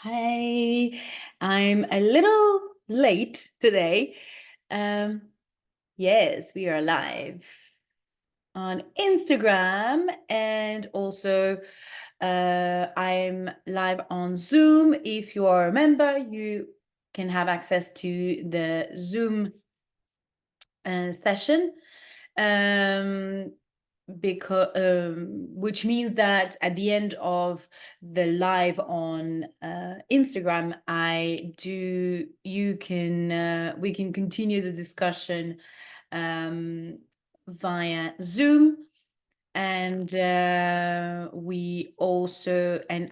Hi, I'm a little late today. Um, yes, we are live on Instagram and also I'm live on Zoom. If you are a member, you can have access to the Zoom session. Because which means that at the end of the live on Instagram, we can continue the discussion via Zoom. And and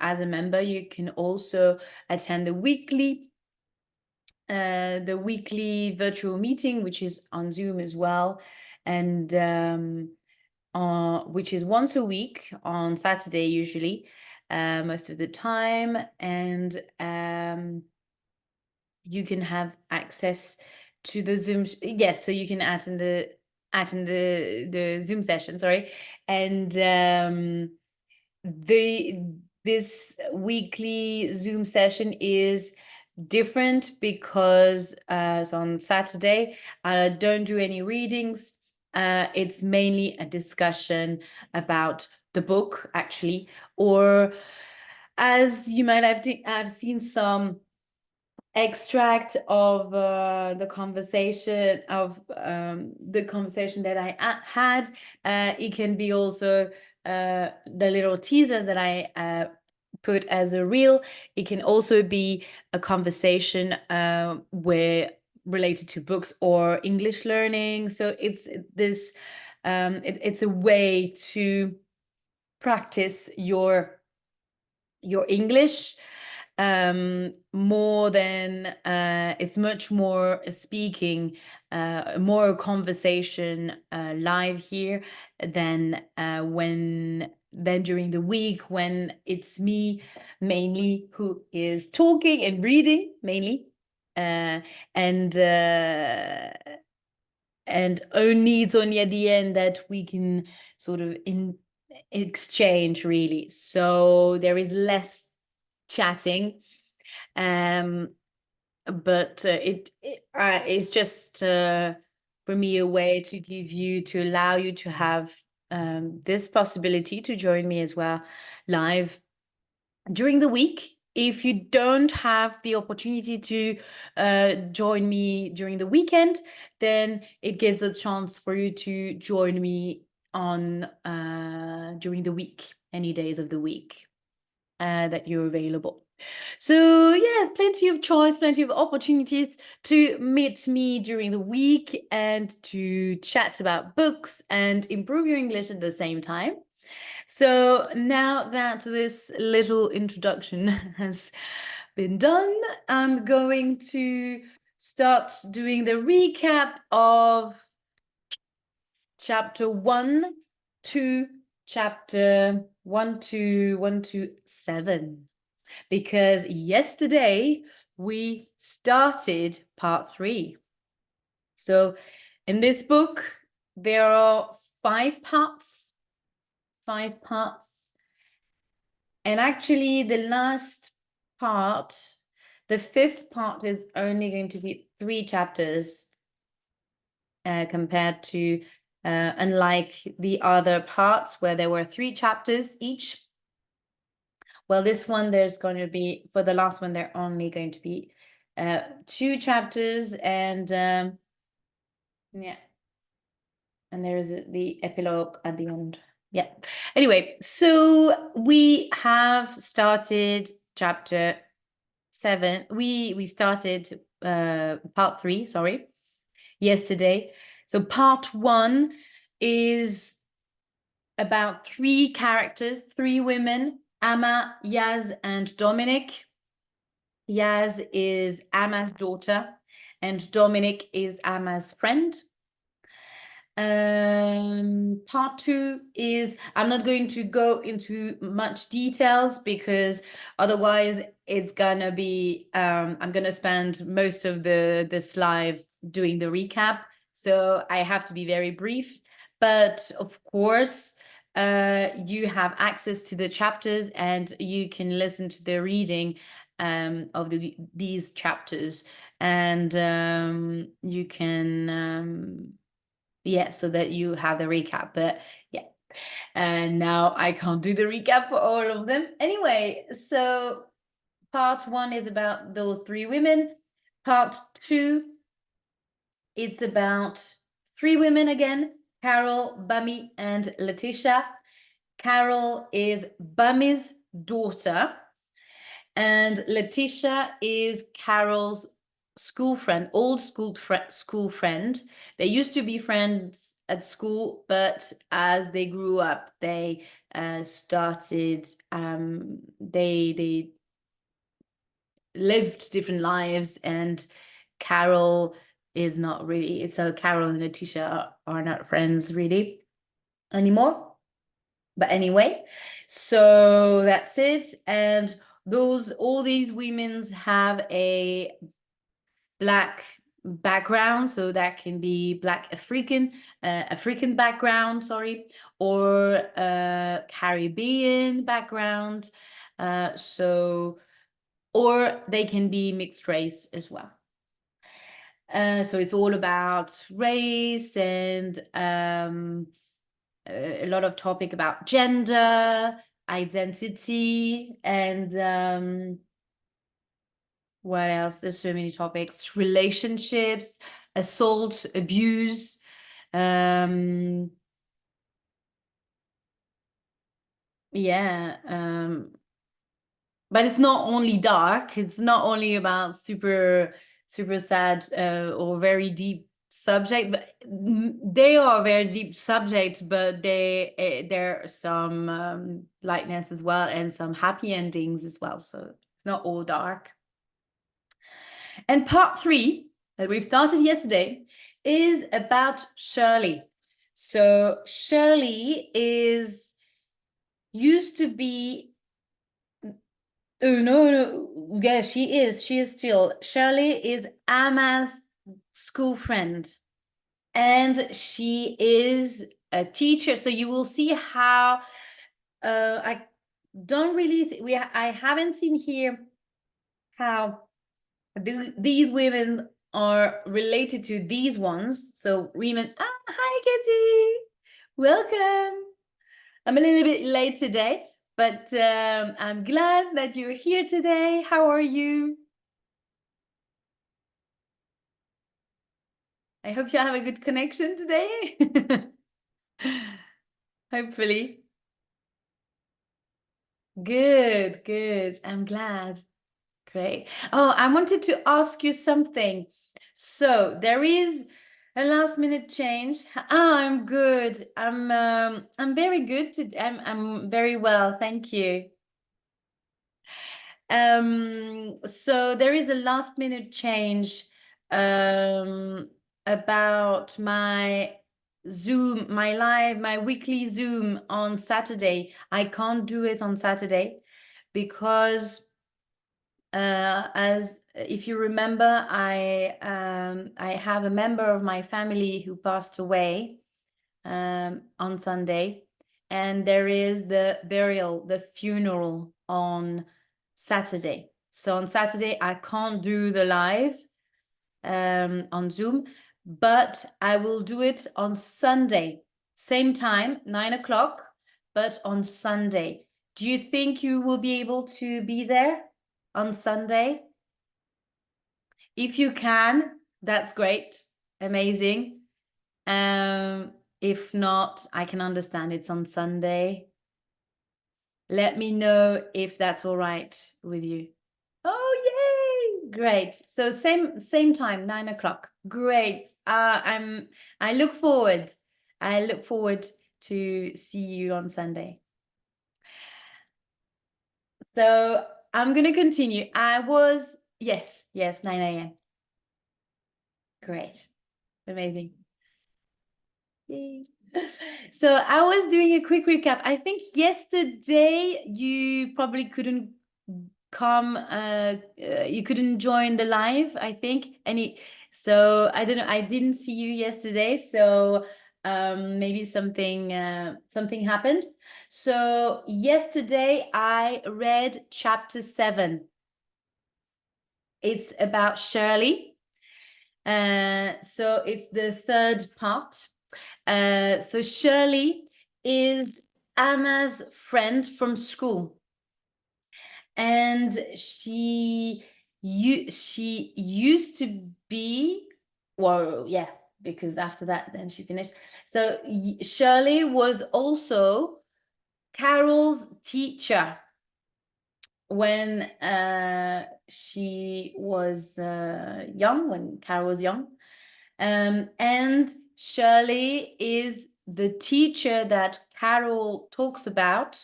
as a member, you can also attend the weekly virtual meeting, which is on Zoom as well. And which is once a week on Saturday, usually, most of the time. And you can have access to the Zoom. Yes, so you can attend the Zoom session, sorry. And this weekly Zoom session is different because so on Saturday I don't do any readings. It's mainly a discussion about the book, actually, or as you might have seen some extract of the conversation that I had. It can be also the little teaser that I put as a reel. It can also be a conversation where related to books or English learning. So it's a way to practice your English more than it's much more speaking, more conversation live here than during the week, when it's me mainly who is talking and reading mainly, uh, and uh, it's only at the end that we can sort of exchange, really. So there is less chatting, but it's just for me a way to allow you to have this possibility to join me as well live during the week. If you don't have the opportunity to join me during the weekend, then it gives a chance for you to join me on during the week, any days of the week that you're available. So yes, plenty of choice, plenty of opportunities to meet me during the week and to chat about books and improve your English at the same time. So now that this little introduction has been done, I'm going to start doing the recap of chapter 1 to chapter 1 to 7. Because yesterday we started part 3. So in this book, there are 5 parts. 5 parts. And actually, the last part, the 5th part, is only going to be 3 chapters compared to, unlike the other parts where there were 3 chapters each. Well, this one, there's going to be, for the last one, there are only going to be 2 chapters, and yeah, and there is the epilogue at the end. Yeah. Anyway, so we have started chapter 7. We started part 3, sorry, yesterday. So part 1 is about 3 characters, 3 women: Amma, Yaz, and Dominic. Yaz is Amma's daughter, and Dominic is Amma's friend. Part 2 is, I'm not going to go into much details because otherwise it's gonna be I'm gonna spend most of this live doing the recap, so I have to be very brief. But of course, you have access to the chapters and you can listen to the reading these chapters, and you can yeah, so that you have the recap. But yeah, and now I can't do the recap for all of them. Anyway, so part 1 is about those 3 women. Part 2, it's about 3 women again: Carol, Bummy, and Letitia. Carol is Bummy's daughter, and Letitia is Carol's school friend, old school friend. They used to be friends at school, but as they grew up, they started, they lived different lives, and Carol is not really, so Carol and Letitia are not friends really anymore. But anyway, so that's it. And all these women have a Black background, so that can be Black African background, sorry, or Caribbean background. So, or they can be mixed race as well. So it's all about race and a lot of topic about gender, identity, and what else? There's so many topics: relationships, assault, abuse. Yeah. But it's not only dark. It's not only about super sad or very deep subject, but they are very deep subjects, but there are some lightness as well, and some happy endings as well, so it's not all dark. And part 3 that we've started yesterday is about Shirley. So Shirley used to be, oh no, yeah, she is still. Shirley is Emma's school friend, and she is a teacher. So you will see how I don't really see, I haven't seen here how these women are related to these ones. So women, hi Kitty, welcome. I'm a little bit late today, but I'm glad that you're here today. How are you? I hope you have a good connection today. Hopefully. Good, good. I'm glad. Great. Oh, I wanted to ask you something. So there is a last minute change. I'm good. I'm very good today. I'm very well, thank you. So there is a last minute change about my Zoom, my weekly Zoom on Saturday. I can't do it on Saturday because as if you remember, I have a member of my family who passed away on Sunday, and there is the funeral on Saturday. So on Saturday, I can't do the live on Zoom, but I will do it on Sunday, same time, 9 o'clock, but on Sunday. Do you think you will be able to be there on Sunday? If you can, that's great, amazing. If not, I can understand it's on Sunday. Let me know if that's all right with you. Oh, yay! Great. So same time, 9 o'clock. Great. I look forward. I look forward to see you on Sunday. So I'm gonna continue. Yes, 9 a.m. Great. Amazing. Yay. So I was doing a quick recap. I think yesterday you probably couldn't come, you couldn't join the live, I think. So I don't know, I didn't see you yesterday, so maybe something happened. So yesterday I read chapter 7. It's about Shirley. So it's the third part. So Shirley is Anna's friend from school, and she used to be, well, yeah, because after that, then she finished. So Shirley was also Carol's teacher when she was young, when Carol was young. And Shirley is the teacher that Carol talks about,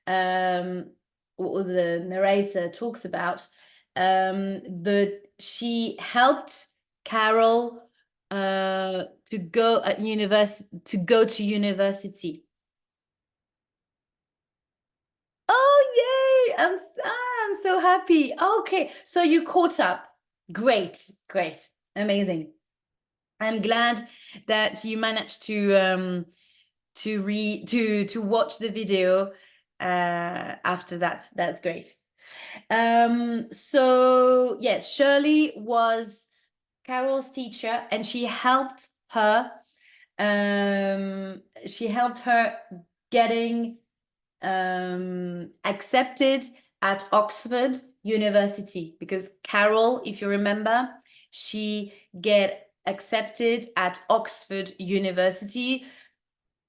or the narrator talks about. She helped Carol to go to university. Oh, yay! I'm so happy. Okay, so you caught up. Great, great, amazing. I'm glad that you managed to watch the video after that. That's great. So yes, Shirley was Carol's teacher, and she helped her. She helped her getting accepted at Oxford University, because Carol, if you remember, she get accepted at Oxford University,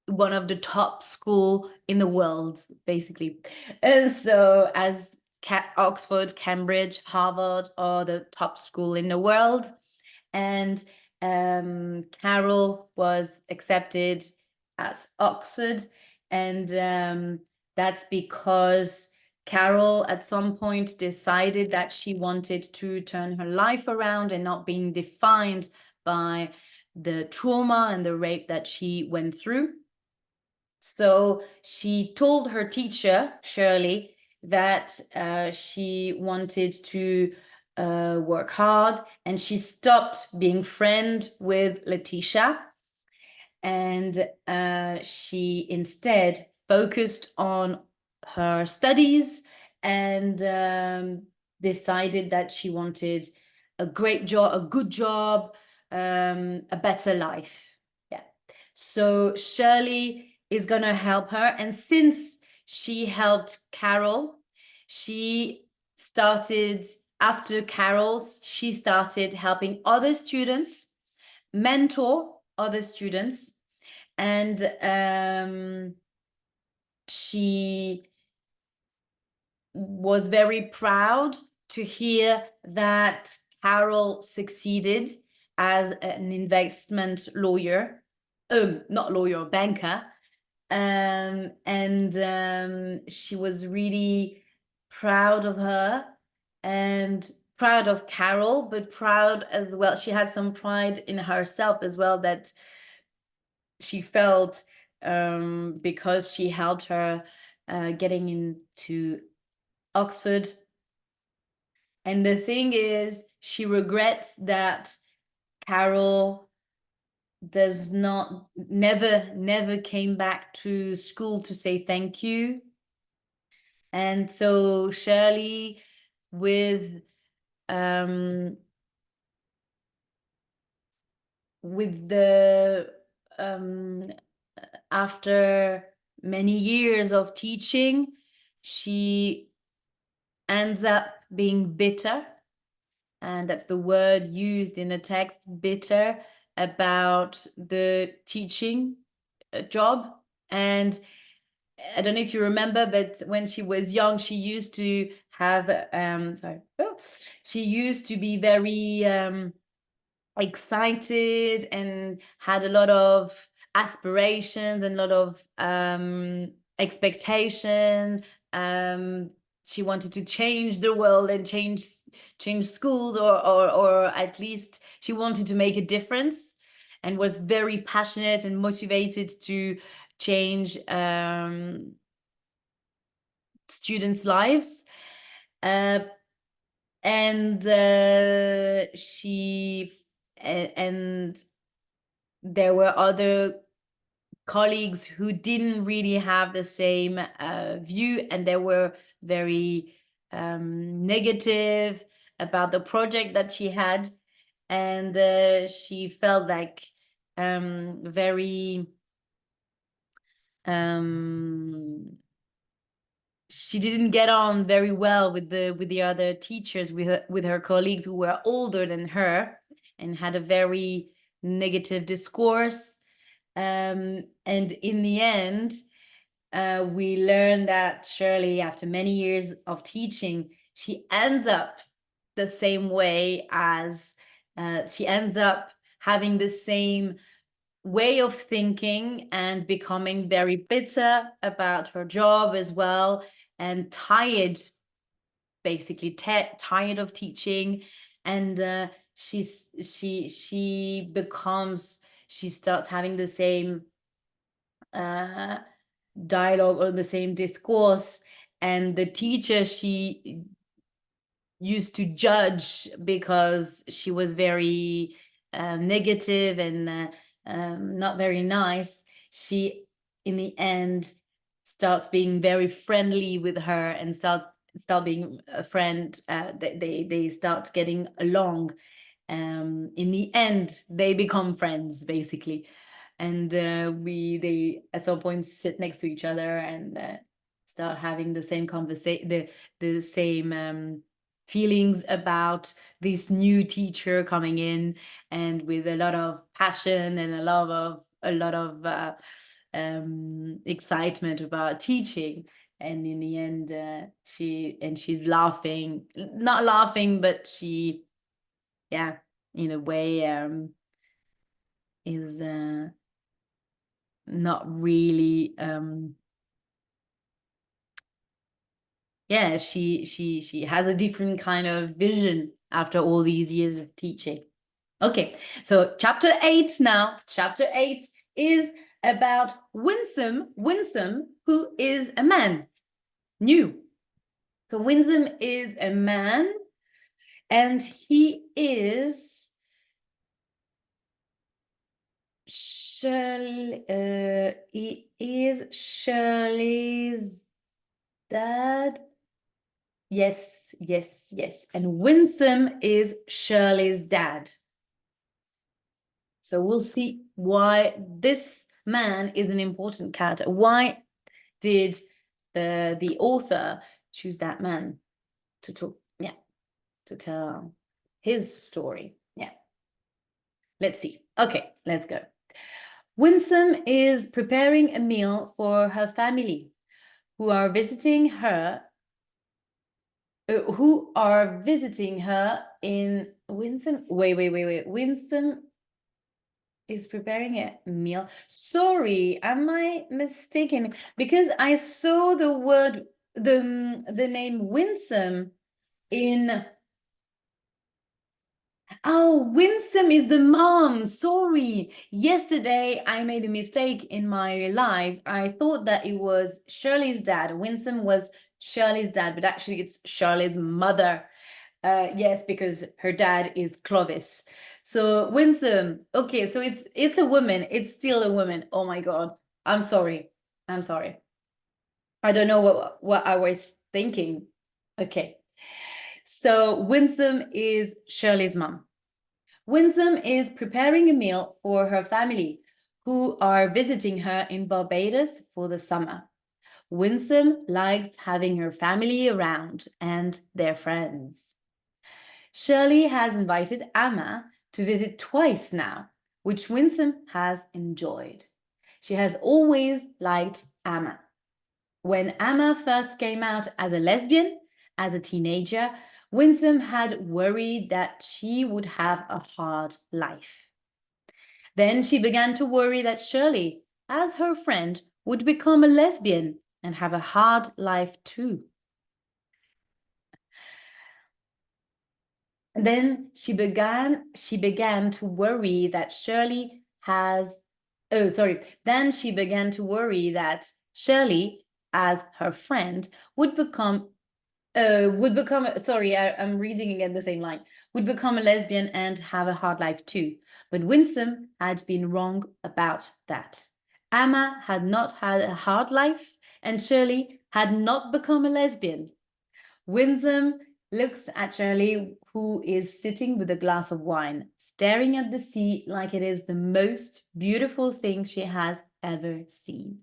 one of the top school in the world, basically. And so as Oxford, Cambridge, Harvard are the top school in the world. And Carol was accepted at Oxford, and that's because Carol at some point decided that she wanted to turn her life around and not being defined by the trauma and the rape that she went through. So she told her teacher, Shirley, that she wanted to work hard, and she stopped being friend with Letitia, and she instead focused on her studies, and decided that she wanted a great job, a good job, a better life. Yeah. So Shirley is gonna help her, and since she helped Carol, she started after Carol's, she started helping other students, mentor other students, and she was very proud to hear that Carol succeeded as an investment lawyer, not lawyer, banker. And she was really proud of her and proud of Carol, but proud as well. She had some pride in herself as well, that she felt because she helped her getting into Oxford. And the thing is, she regrets that Carol does not never came back to school to say thank you. And so Shirley, with the after many years of teaching, she ends up being bitter, and that's the word used in the text, bitter, about the teaching job. And I don't know if you remember, but when she was young, she used to have she used to be very excited and had a lot of aspirations and a lot of expectation. She wanted to change the world and change schools, or at least she wanted to make a difference, and was very passionate and motivated to change students' lives. And she and there were other colleagues who didn't really have the same view, and they were very negative about the project that she had, and she felt like very she didn't get on very well with the other teachers, with her colleagues who were older than her, and had a very negative discourse. And in the end, we learned that Shirley, after many years of teaching, she ends up the same way as she ends up having the same way of thinking and becoming very bitter about her job as well, and tired, basically tired of teaching. And she starts having the same dialogue or the same discourse, and the teacher she used to judge because she was very negative and not very nice, she in the end starts being very friendly with her and start being a friend. They start getting along. In the end, they become friends, basically. And they at some point sit next to each other and start having the same conversation, the same feelings about this new teacher coming in, and with a lot of passion and a lot of excitement about teaching. And in the end, she's laughing, not laughing, but she, yeah, in a way, is not really, yeah, she has a different kind of vision after all these years of teaching. Okay, so chapter 8 now. Chapter 8 is about Winsome, who is a man, new. So Winsome is a man, and he is Shirley's dad. Yes, yes, yes. And Winsome is Shirley's dad. So we'll see why this man is an important character. Why did the author choose that man to talk? Yeah, to tell his story. Yeah. Let's see. Okay, let's go. Winsome is preparing a meal for her family, who are visiting her in Winsome. Wait. Winsome is preparing a meal. Sorry, am I mistaken? Because I saw the word, the name Winsome in. Oh, Winsome is the mom. Sorry. Yesterday, I made a mistake in my live. I thought that it was Shirley's dad. Winsome was Shirley's dad, but actually it's Shirley's mother. Yes, because her dad is Clovis. So Winsome. Okay, so it's a woman. It's still a woman. Oh my God. I'm sorry. I'm sorry. I don't know what I was thinking. Okay. So Winsome is Shirley's mom. Winsome is preparing a meal for her family, who are visiting her in Barbados for the summer. Winsome likes having her family around and their friends. Shirley has invited Amma to visit twice now, which Winsome has enjoyed. She has always liked Amma. When Amma first came out as a lesbian, as a teenager, Winsome had worried that she would have a hard life. Then she began to worry that Shirley, as her friend, would become a lesbian and have a hard life too. Then she began to worry that Shirley has, oh, sorry. Then she began to worry that Shirley, as her friend, would become, sorry, I'm reading again the same line, would become a lesbian and have a hard life too. But Winsome had been wrong about that. Amma had not had a hard life, and Shirley had not become a lesbian. Winsome looks at Shirley, who is sitting with a glass of wine, staring at the sea like it is the most beautiful thing she has ever seen.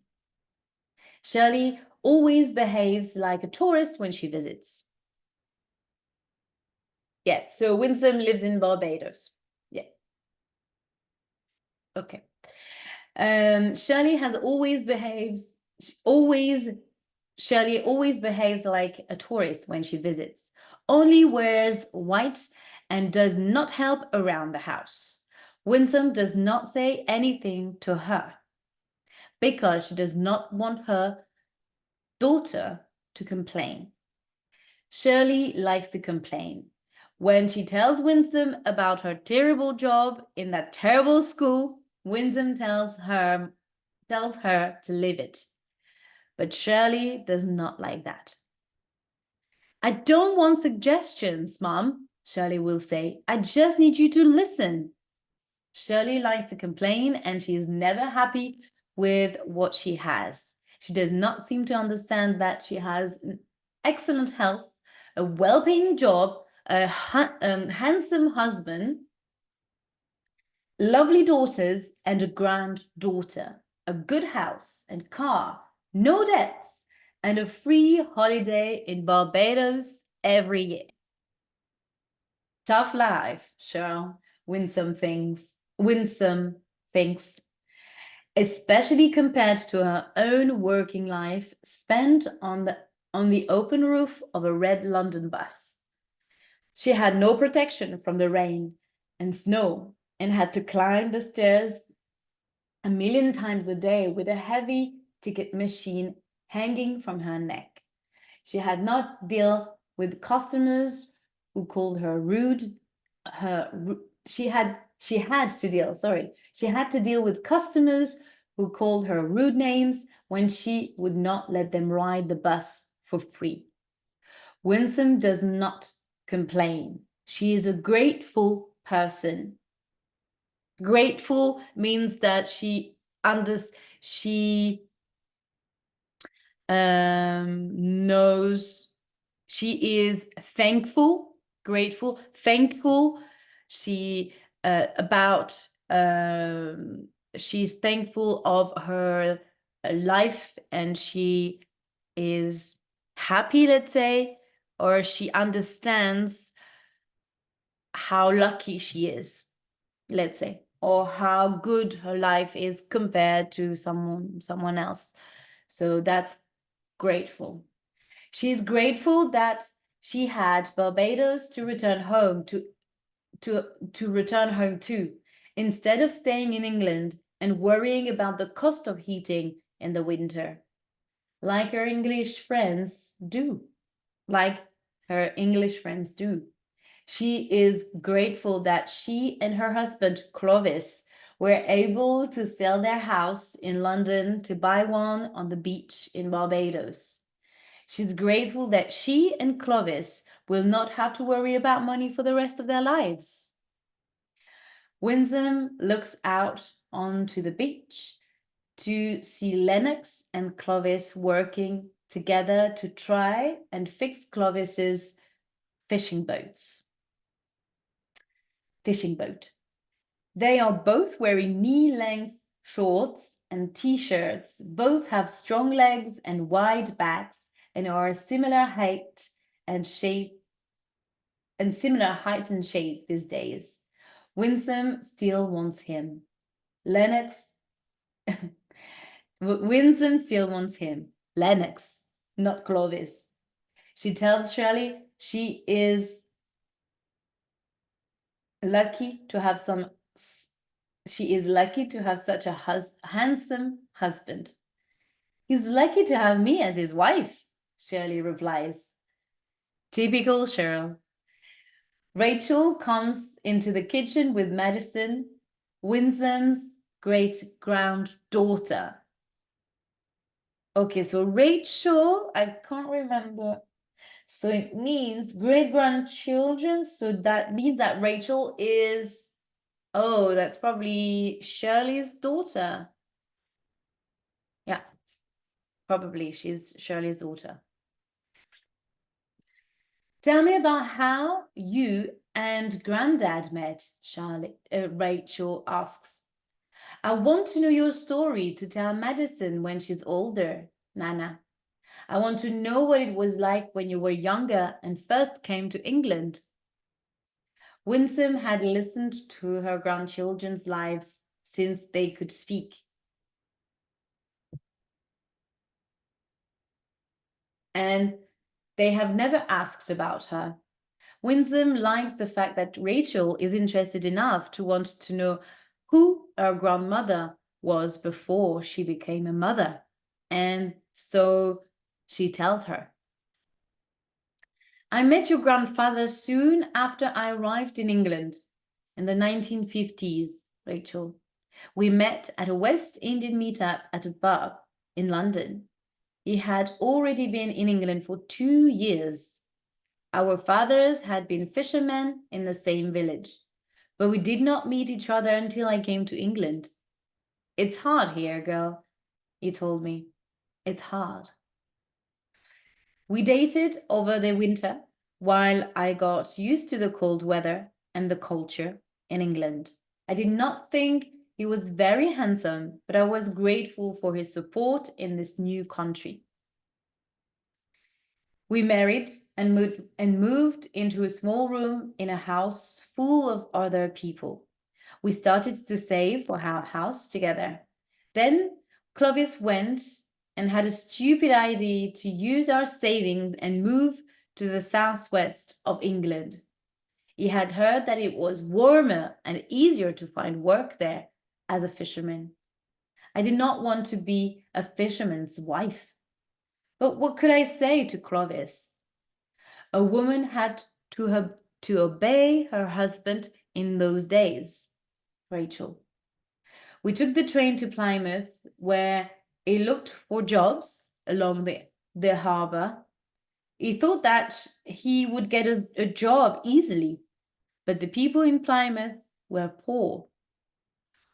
Shirley always behaves like a tourist when she visits. Yeah, so Winsome lives in Barbados. Yeah. Okay. Shirley has always behaves always Shirley always behaves like a tourist when she visits, only wears white and does not help around the house. Winsome does not say anything to her because she does not want her daughter to complain. Shirley likes to complain. When she tells Winsome about her terrible job in that terrible school, Winsome tells her to leave it. But Shirley does not like that. I don't want suggestions, Mom, Shirley will say. I just need you to listen. Shirley likes to complain and she is never happy with what she has. She does not seem to understand that she has excellent health, a well-paying job, a handsome husband, lovely daughters, and a granddaughter, a good house and car, no debts, and a free holiday in Barbados every year. Tough life, sure, Winsome thinks, especially compared to her own working life spent on the open roof of a red London bus. She had no protection from the rain and snow and had to climb the stairs a million times a day with a heavy ticket machine hanging from her neck. She had not deal with customers who called her rude. She had to deal with customers who called her rude names when she would not let them ride the bus for free. Winsome does not complain. She is a grateful person. Grateful means that she knows she is thankful, grateful, thankful. She about she's thankful of her life and she is happy, let's say, or she understands how lucky she is, let's say, or how good her life is compared to someone else. So that's grateful. She's grateful that she had Barbados to return home to return home to, instead of staying in England and worrying about the cost of heating in the winter, like her English friends do. Like her English friends do. She is grateful that she and her husband, Clovis, were able to sell their house in London to buy one on the beach in Barbados. She's grateful that she and Clovis will not have to worry about money for the rest of their lives. Winsome looks out onto the beach to see Lennox and Clovis working together to try and fix Clovis's fishing boat. They are both wearing knee-length shorts and t-shirts. Both have strong legs and wide backs and are similar height and shape these days. Winsome still wants him. Winsome still wants him. Lennox, not Clovis. She tells Shirley she is lucky to have such a handsome husband. He's lucky to have me as his wife, Shirley replies. Typical Cheryl. Rachel comes into the kitchen with Madison, Winsome's great-granddaughter. Okay, so Rachel, I can't remember. So it means great-grandchildren. So that means that Rachel is, oh, that's probably Shirley's daughter. Yeah, probably she's Shirley's daughter. Tell me about how you and Granddad met, Charlotte. Rachel asks. I want to know your story to tell Madison when she's older, Nana. I want to know what it was like when you were younger and first came to England. Winsome had listened to her grandchildren's lives since they could speak. And they have never asked about her. Winsome likes the fact that Rachel is interested enough to want to know who her grandmother was before she became a mother. And so she tells her. I met your grandfather soon after I arrived in England in the 1950s, Rachel. We met at a West Indian meetup at a pub in London. He had already been in England for 2 years. Our fathers had been fishermen in the same village, but we did not meet each other until I came to England. It's hard here, girl, he told me. It's hard. We dated over the winter while I got used to the cold weather and the culture in England. I did not think he was very handsome, but I was grateful for his support in this new country. We married and moved into a small room in a house full of other people. We started to save for our house together. Then Clovis went and had a stupid idea to use our savings and move to the southwest of England. He had heard that it was warmer and easier to find work there as a fisherman. I did not want to be a fisherman's wife. But what could I say to Clovis? A woman had to obey her husband in those days. Rachel. We took the train to Plymouth, where he looked for jobs along the harbour. He thought that he would get a job easily, but the people in Plymouth were poor.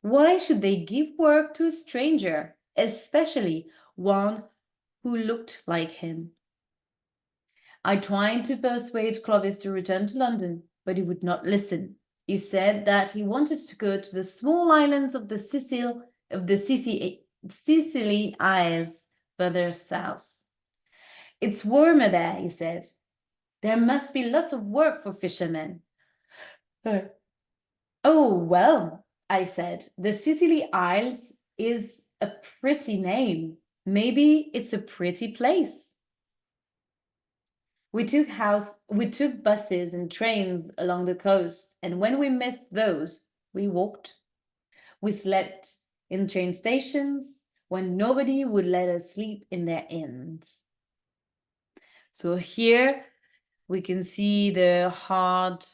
Why should they give work to a stranger, especially one who looked like him? I tried to persuade Clovis to return to London, but he would not listen. He said that he wanted to go to the small islands of the Sicily Isles further south. It's warmer there, he said. There must be lots of work for fishermen. Oh, well, I said, the Sicily Isles is a pretty name. Maybe it's a pretty place. We took buses and trains along the coast, and when we missed those, we walked. We slept in train stations when nobody would let us sleep in their inns. So here we can see the hard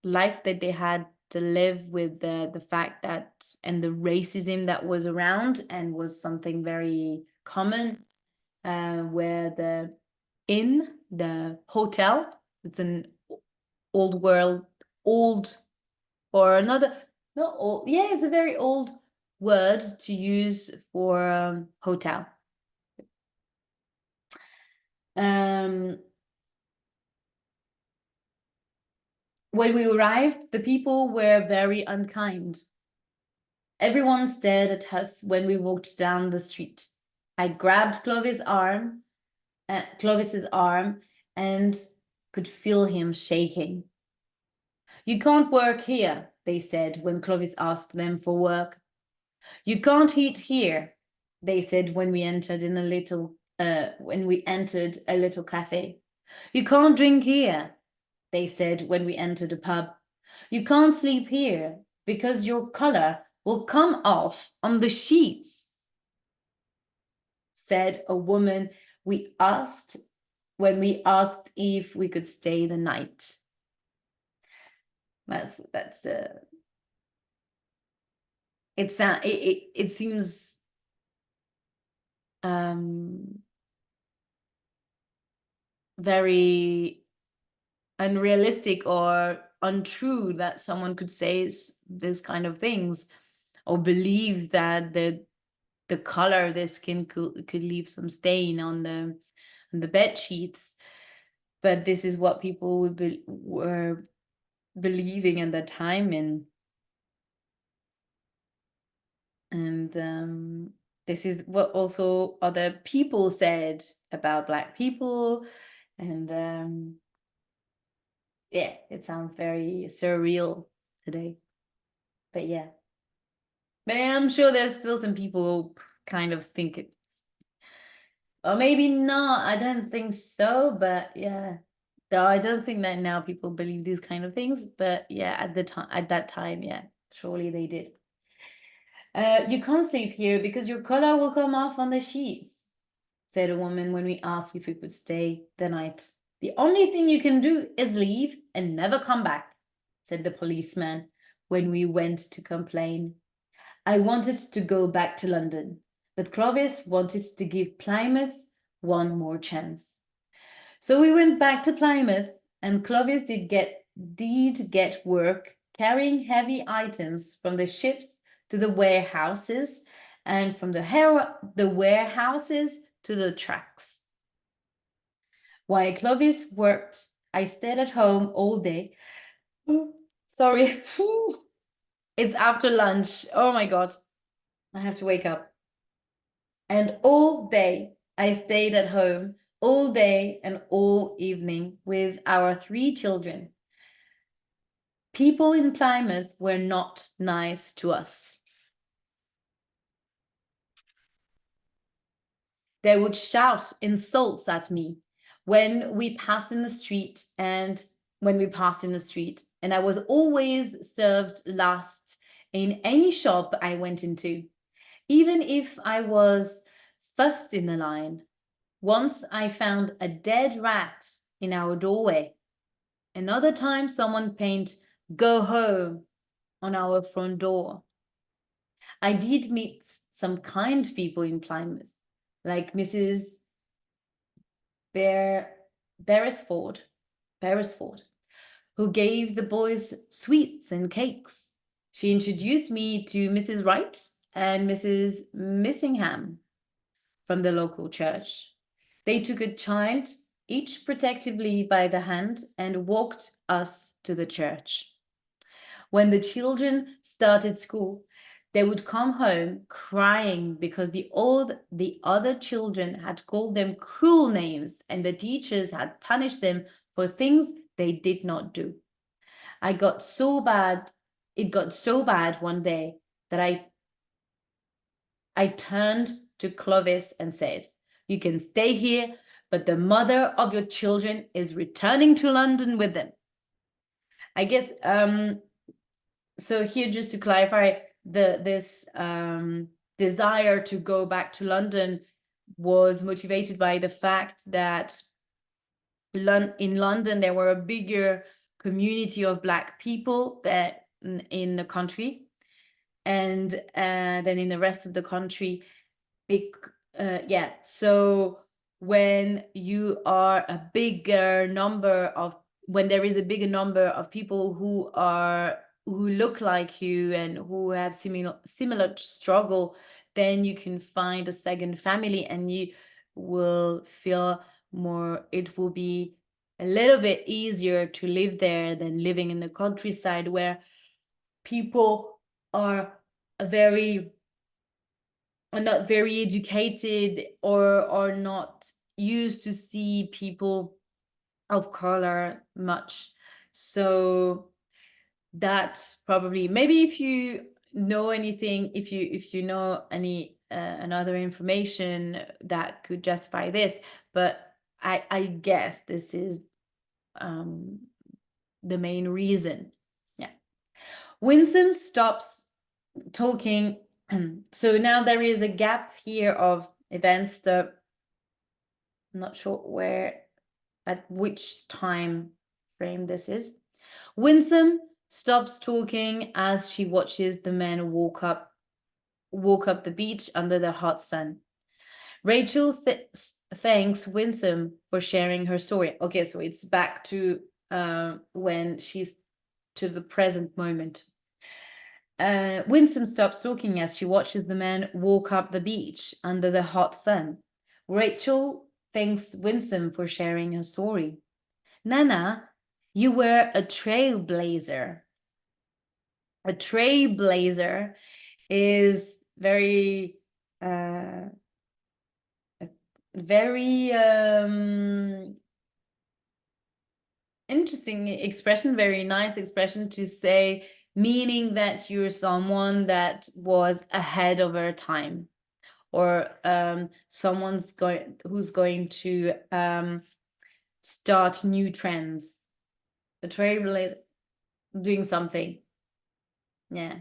life that they had to live with the fact that and the racism that was around and was something very common, where the inn, the hotel, it's an old or another, not old, yeah, it's a very old word to use for hotel. When we arrived, the people were very unkind. Everyone stared at us when we walked down the street. I grabbed Clovis's arm and could feel him shaking. You can't work here, they said when Clovis asked them for work. You can't eat here, they said when we entered a little cafe. You can't drink here, they said when we entered a pub. You can't sleep here because your color will come off on the sheets, said a woman when we asked if we could stay the night. It seems very unrealistic or untrue that someone could say this kind of things or believe that the color of their skin could leave some stain on the bed sheets. but this is what people were believing at the time, and this is what also other people said about Black people, and yeah, it sounds very surreal today, but yeah. But I'm sure there's still some people who kind of think it's, or maybe not. I don't think so, but yeah. Though I don't think that now people believe these kind of things, but yeah, at that time, yeah, surely they did. You can't sleep here because your collar will come off on the sheets, said a woman when we asked if we could stay the night. The only thing you can do is leave and never come back, said the policeman when we went to complain. I wanted to go back to London, but Clovis wanted to give Plymouth one more chance. So we went back to Plymouth, and Clovis did get work carrying heavy items from the ships to the warehouses, and from the warehouses to the tracks. While Clovis worked, I stayed at home all day. Sorry. It's after lunch. Oh my God. I have to wake up. And all day I stayed at home, all day and all evening with our 3 children. People in Plymouth were not nice to us. They would shout insults at me when we passed in the street, and I was always served last in any shop I went into, even if I was first in the line. Once I found a dead rat in our doorway. Another time someone painted "Go home" on our front door. I did meet some kind people in Plymouth, like Mrs. Beresford, who gave the boys sweets and cakes. She introduced me to Mrs. Wright and Mrs. Missingham from the local church. They took a child, each protectively by the hand, and walked us to the church. When the children started school, they would come home crying because the other children had called them cruel names and the teachers had punished them for things they did not do. It got so bad one day that I turned to Clovis and said, "You can stay here, but the mother of your children is returning to London with them." I guess so here, just to clarify, this desire to go back to London was motivated by the fact that in London there were a bigger community of Black people that in the country, and then in the rest of the country. Yeah, so when you are when there is a bigger number of people who look like you and who have similar struggle, then you can find a second family and you will feel more, it will be a little bit easier to live there than living in the countryside where people are not very educated or are not used to see people of color much. So that's probably, maybe if you know anything, if you know any another information that could justify this, but I guess this is the main reason. Yeah. Winsome stops talking. So now there is a gap here of events that I'm not sure at which time frame this is. Winsome stops talking as she watches the men walk up the beach under the hot sun. Rachel thanks Winsome for sharing her story. Okay, so it's back to when she's to the present moment. Winsome stops talking as she watches the men walk up the beach under the hot sun. Rachel thanks Winsome for sharing her story. Nana, you were a trailblazer. A trailblazer is uh, very interesting expression, very nice expression to say, meaning that you're someone that was ahead of her time, or who's going to start new trends. A trailblazer, doing something, yeah,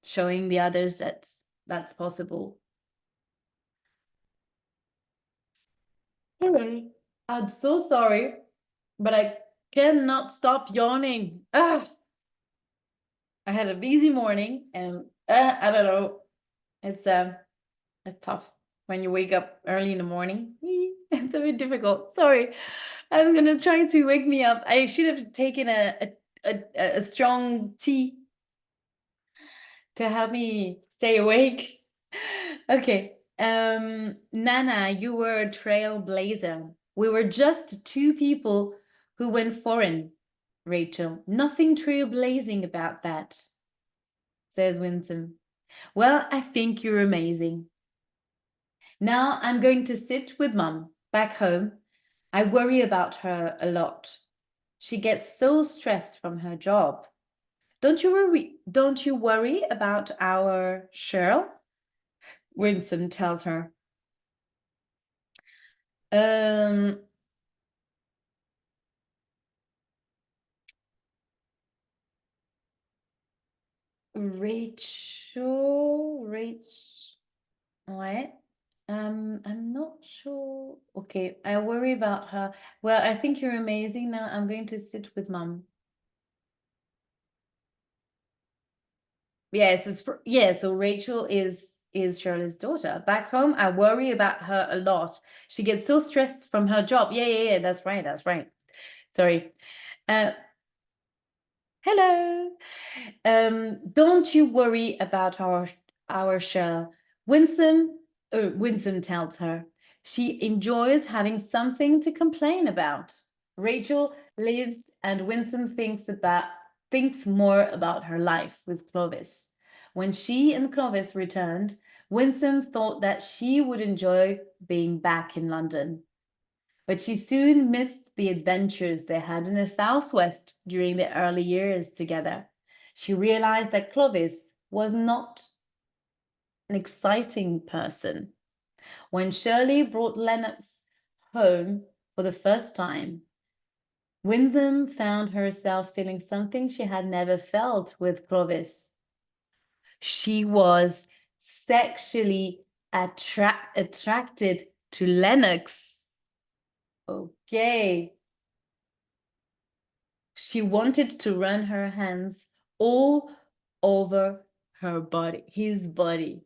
showing the others that's possible. Anyway, I'm so sorry, but I cannot stop yawning. I had a busy morning, and I don't know. It's tough when you wake up early in the morning. It's a bit difficult. Sorry, I'm gonna try to wake me up. I should have taken a strong tea to help me stay awake. Okay. Nana, you were a trailblazer. We were just two people who went foreign, Rachel. Nothing trailblazing about that, says Winsome. Well, I think you're amazing. Now I'm going to sit with Mum back home. I worry about her a lot. She gets so stressed from her job. Don't you worry about our Cheryl? Winsome tells her. Um, Rachel, ouais. I'm not sure. Okay, I worry about her. Well, I think you're amazing. Now I'm going to sit with Mum. Yes, so Rachel is Shirley's daughter. Back home, I worry about her a lot. She gets so stressed from her job. Yeah, that's right, that's right. Sorry. Uh, Hello. Don't you worry about our Shell. Winsome tells her. She enjoys having something to complain about. Rachel lives and Winsome thinks more about her life with Clovis. When she and Clovis returned, Winsome thought that she would enjoy being back in London. But she soon missed the adventures they had in the Southwest during their early years together. She realized that Clovis was not an exciting person. When Shirley brought Lennox home for the first time, Winsome found herself feeling something she had never felt with Clovis. She was sexually attracted to Lennox. Okay. She wanted to run her hands all over his body.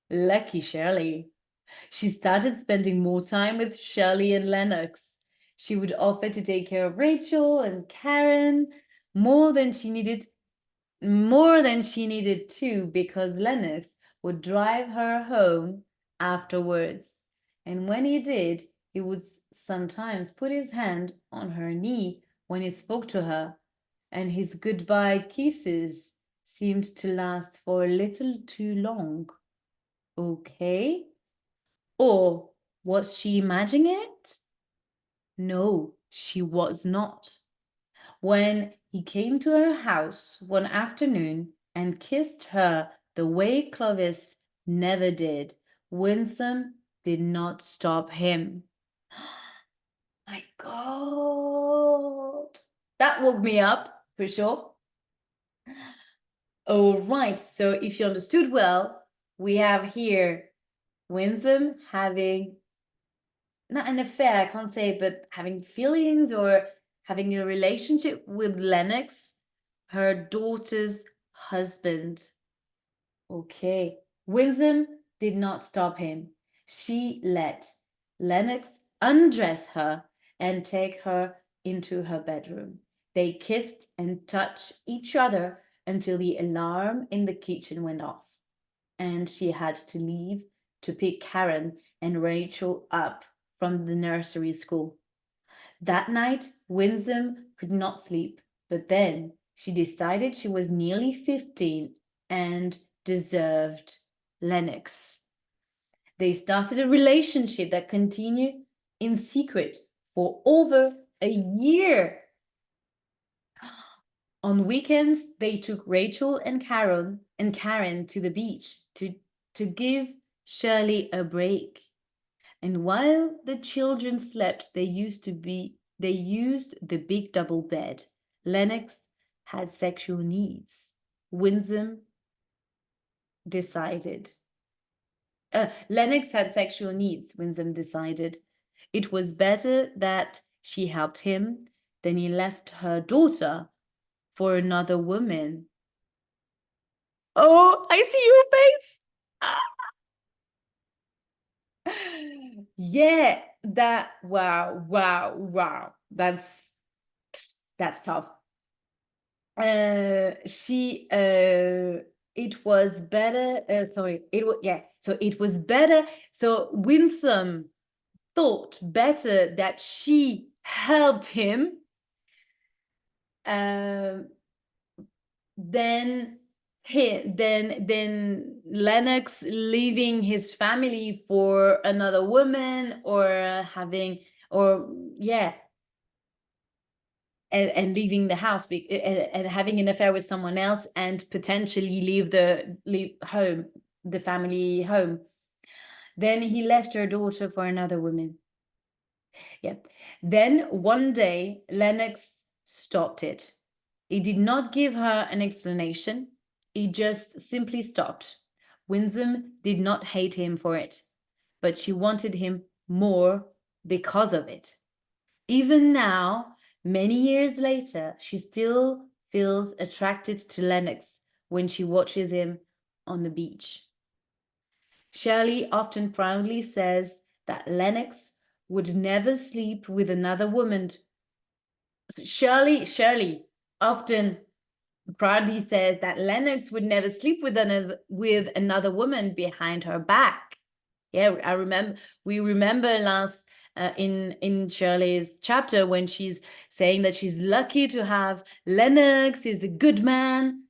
Lucky Shirley. She started spending more time with Shirley and Lennox. She would offer to take care of Rachel and Karen more than she needed to, because Lennox would drive her home afterwards. And when he did, he would sometimes put his hand on her knee when he spoke to her, and his goodbye kisses seemed to last for a little too long. Okay? Or was she imagining it? No, she was not. When he came to her house one afternoon and kissed her the way Clovis never did, Winsome did not stop him. My God. That woke me up for sure. All right, so if you understood well, we have here Winsome having not an affair, I can't say, but having feelings or having a relationship with Lennox, her daughter's husband. Okay. Winsome did not stop him. She let Lennox undress her and take her into her bedroom. They kissed and touched each other until the alarm in the kitchen went off, and she had to leave to pick Karen and Rachel up from the nursery school. That night, Winsome could not sleep, but then she decided she was nearly 15 and deserved Lennox. They started a relationship that continued in secret for over a year. On weekends, they took Rachel and Karen to the beach to give Shirley a break. And while the children slept, they used the big double bed. Lennox had sexual needs. Winsome decided. Lennox had sexual needs, Winsome decided. It was better that she helped him than he left her daughter for another woman. Oh, I see your face. Yeah, wow. That's tough. It was better. It was better. So Winsome thought better that she helped him um, than Lennox leaving his family for another woman or having or yeah and leaving the house and having an affair with someone else and potentially leave the family home. Then he left her daughter for another woman. Yeah. Then one day Lennox stopped it. He did not give her an explanation. He just simply stopped. Winsome did not hate him for it, but she wanted him more because of it. Even now, many years later, she still feels attracted to Lennox when she watches him on the beach. Shirley often proudly says that Lennox would never sleep with another woman. Shirley often proudly says that Lennox would never sleep with another woman behind her back. Yeah, we remember last in Shirley's chapter when she's saying that she's lucky to have Lennox, is a good man.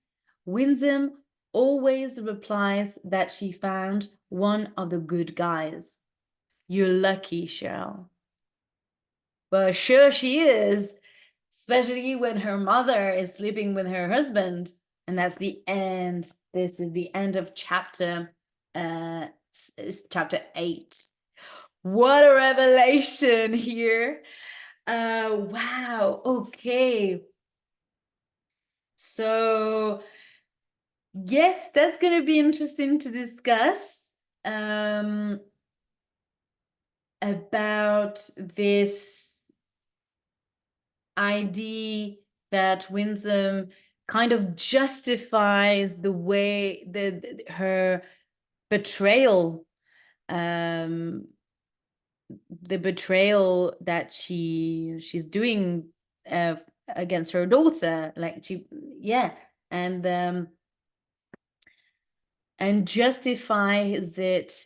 Winsome always replies that she found one of the good guys. You're lucky, Cheryl. Well, sure she is, especially when her mother is sleeping with her husband. And that's the end. This is the end of chapter 8. What a revelation here. Wow. Okay. So yes, that's going to be interesting to discuss about this idea that Winsome kind of justifies the way her betrayal, the betrayal that she's doing against her daughter, like and justifies it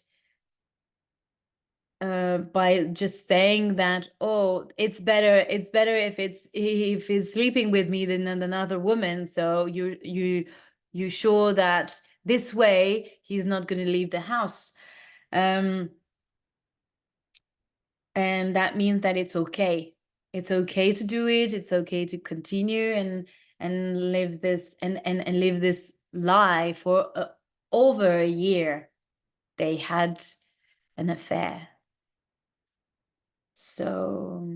by just saying that, oh, it's better if he's sleeping with me than another woman. So you sure that this way he's not going to leave the house, and that means that it's okay. It's okay to do it. It's okay to continue and live this and live this lie for over a year. They had an affair. So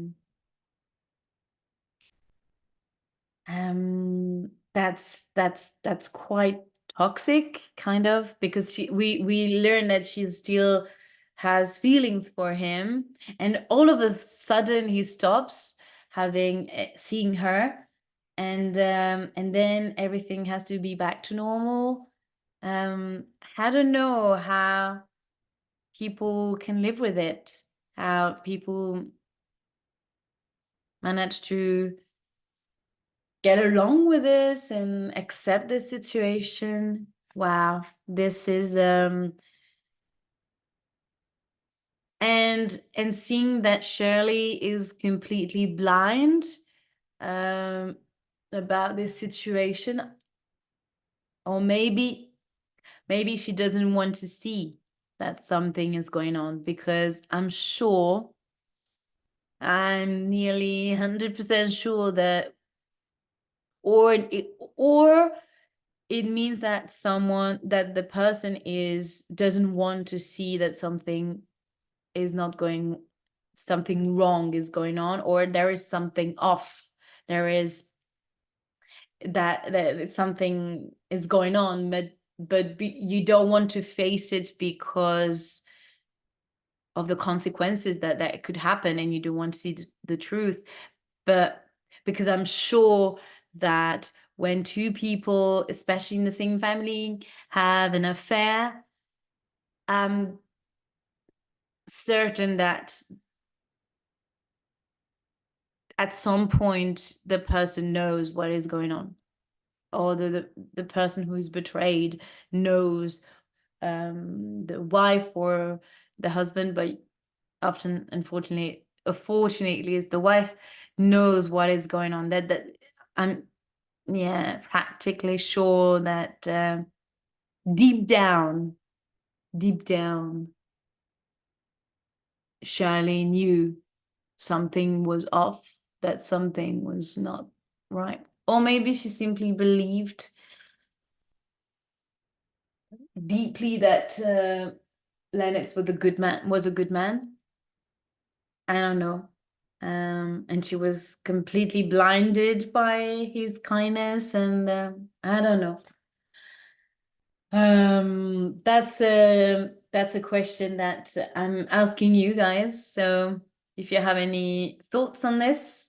that's quite toxic, kind of, because we learn that she still has feelings for him, and all of a sudden he stops having seeing her, and then everything has to be back to normal. I don't know how people can live with it, how people manage to get along with this and accept the situation. Wow, this is and seeing that Shirley is completely blind about this situation, or maybe she doesn't want to see that something is going on, because I'm nearly 100% sure that, or it means that the person doesn't want to see that something wrong is going on, or there is something off. There is that something is going on, but you don't want to face it because of the consequences that could happen, and you don't want to see the truth. But because I'm sure that when two people, especially in the same family, have an affair, I'm certain that at some point the person knows what is going on, or the person who is betrayed knows, the wife or the husband, but often, unfortunately, is the wife, knows what is going on. That I'm, yeah, practically sure that deep down, Shirley knew something was off, that something was not right. Or maybe she simply believed deeply that Lennox was a good man. I don't know. And she was completely blinded by his kindness, and I don't know. That's a question that I'm asking you guys. So if you have any thoughts on this,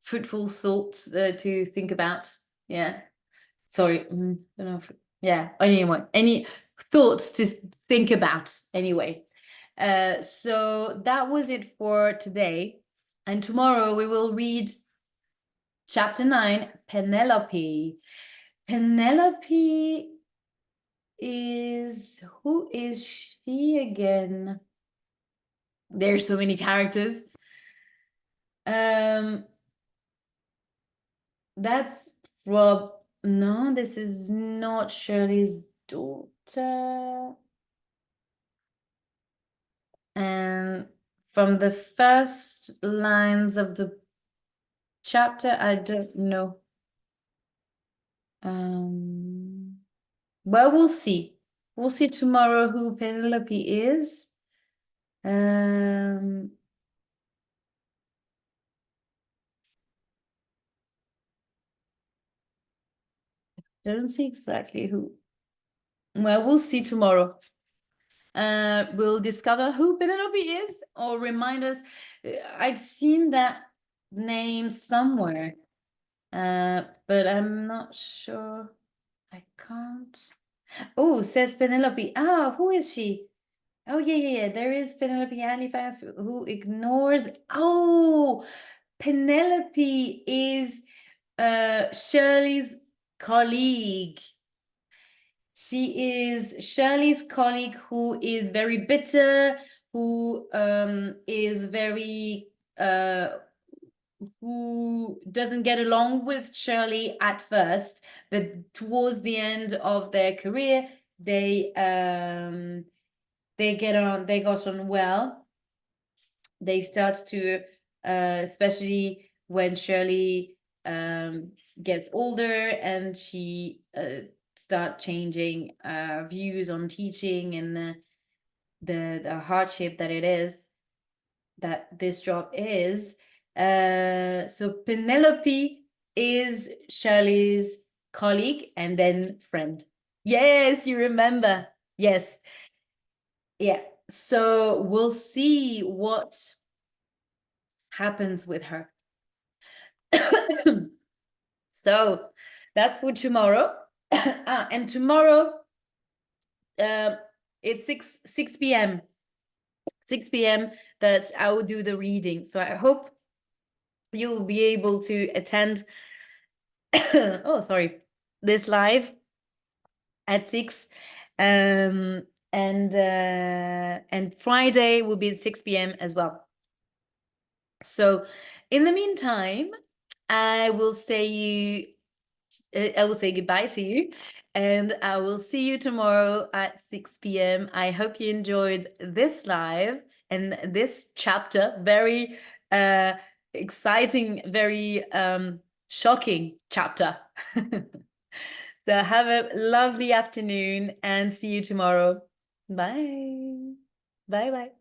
fruitful thoughts to think about. Yeah. Sorry. Don't know if, yeah. Anyway, any thoughts to think about anyway. So that was it for today. And tomorrow we will read chapter 9, Penelope. Penelope who is she again? There's so many characters. That's no, this is not Shirley's daughter. And from the first lines of the chapter, I don't know. Well, we'll see. We'll see tomorrow who Penelope is. Don't see exactly who. Well, we'll see tomorrow. We'll discover who Penelope is, or remind us. I've seen that name somewhere, but I'm not sure. I can't. Oh, says Penelope. Ah, who is she? Oh, yeah. There is Penelope Halifax who ignores. Oh, Penelope is Shirley's colleague. She is Shirley's colleague who is very bitter, who is very who doesn't get along with Shirley at first, but towards the end of their career, they got on well. They start to especially when Shirley gets older, and she start changing views on teaching, and the hardship that it is, that this job is. So Penelope is Shirley's colleague and then friend. Yes, you remember. Yes. Yeah. So we'll see what happens with her. So that's for tomorrow. And tomorrow it's 6 p.m. 6 p.m. that I will do the reading. So I hope you'll be able to attend oh, sorry, this live. at 6. Um, and Friday will be at 6 p.m. as well. So in the meantime, I will say goodbye to you, and I will see you tomorrow at 6 p.m. I hope you enjoyed this live and this chapter. Very exciting, very shocking chapter. So have a lovely afternoon and see you tomorrow. Bye. Bye bye.